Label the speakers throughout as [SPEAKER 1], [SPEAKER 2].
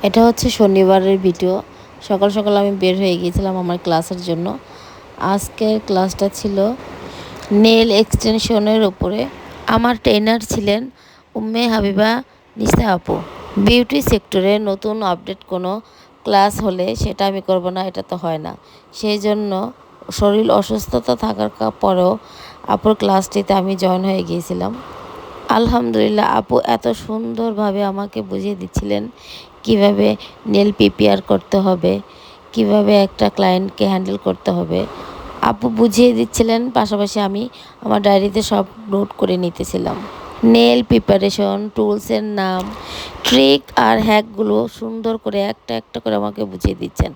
[SPEAKER 1] এটা হচ্ছে শনিবারের ভিডিও। সকাল সকাল আমি বের হয়ে গিয়েছিলাম আমার ক্লাসের জন্য। আজকের ক্লাসটা ছিল নেল এক্সটেনশনের উপরে। আমার ট্রেনার ছিলেন উম্মে হাবিবা নিসা আপু। বিউটি সেক্টরে নতুন আপডেট কোনো ক্লাস হলে সেটা আমি করব না, এটা তো হয় না। সেই জন্য শরীর অসুস্থতা থাকার পরেও আপুর ক্লাসটিতে আমি জয়েন হয়ে গিয়েছিলাম। আলহামদুলিল্লাহ, আপু এত সুন্দরভাবে আমাকে বুঝিয়ে দিচ্ছিলেন কিভাবে নেল প্রিপেয়ার করতে হবে, কিভাবে একটা ক্লায়েন্টকে হ্যান্ডেল করতে হবে। আপু বুঝিয়ে দিচ্ছিলেন, পাশাপাশি আমি আমার ডায়েরিতে সব নোট করে নিতেছিলাম। নেল প্রিপারেশন, টুলসের নাম, ট্রিক আর হ্যাকগুলো সুন্দর করে একটা একটা করে আমাকে বুঝিয়ে দিচ্ছেন।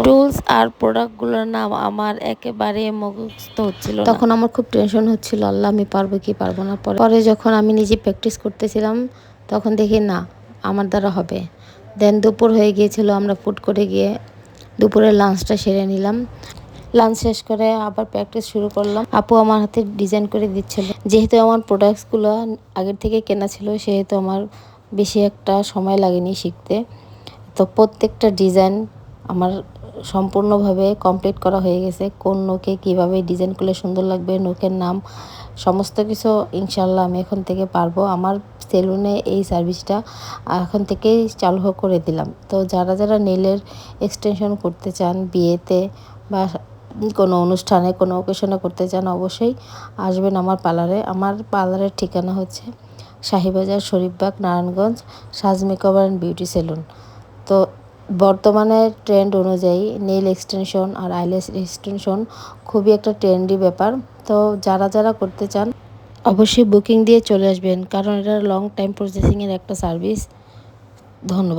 [SPEAKER 1] টুলস আর প্রোডাক্টগুলোর নাম আমার একেবারে মুখস্থ হচ্ছিল না। তখন আমার খুব টেনশন হচ্ছিল, আল্লাহ আমি পারবো কি পারবো না। পরে যখন আমি নিজে প্র্যাকটিস করতেছিলাম তখন দেখি না আমার দ্বারা হবে। দেন দুপুর হয়ে গিয়েছিল, আমরা ফুড করে গিয়ে দুপুরের লাঞ্চটা সেরে নিলাম। লাঞ্চ শেষ করে আবার প্র্যাকটিস শুরু করলাম। আপু আমার হাতে ডিজাইন করে দিচ্ছিল। যেহেতু আমার প্রোডাক্টসগুলো আগের থেকে কেনা ছিল, সেহেতু আমার বেশি একটা সময় লাগেনি শিখতে। তো প্রত্যেকটা ডিজাইন আমার সম্পূর্ণভাবে কমপ্লিট করা হয়ে গেছে। কোন নোকে কীভাবে ডিজাইন করলে সুন্দর লাগবে, নোকের নাম, সমস্ত কিছু ইনশাল্লাহ আমি এখন থেকে পারবো। আমার সেলুনে এই সার্ভিসটা এখন থেকেই চালু করে দিলাম। তো যারা যারা নেলের এক্সটেনশন করতে চান, বিয়েতে বা কোনো অনুষ্ঠানে, কোনো অকেশনে করতে চান, অবশ্যই আসবেন আমার পার্লারে। আমার পার্লারের ঠিকানা হচ্ছে শাহীবাজার, শরীফবাগ, নারায়ণগঞ্জ, সাজ মেকওভার অ্যান্ড বিউটি সেলুন। তো বর্তমানে ট্রেন্ড অনুযায়ী নেল এক্সটেনশন আর আইল্যাশ এক্সটেনশন খুবই একটা ট্রেন্ডি ব্যাপার। তো যারা যারা করতে চান অবশ্যই বুকিং দিয়ে চলে আসবেন, কারণ এটা লং টাইম প্রসেসিংয়ের একটা সার্ভিস। ধন্যবাদ।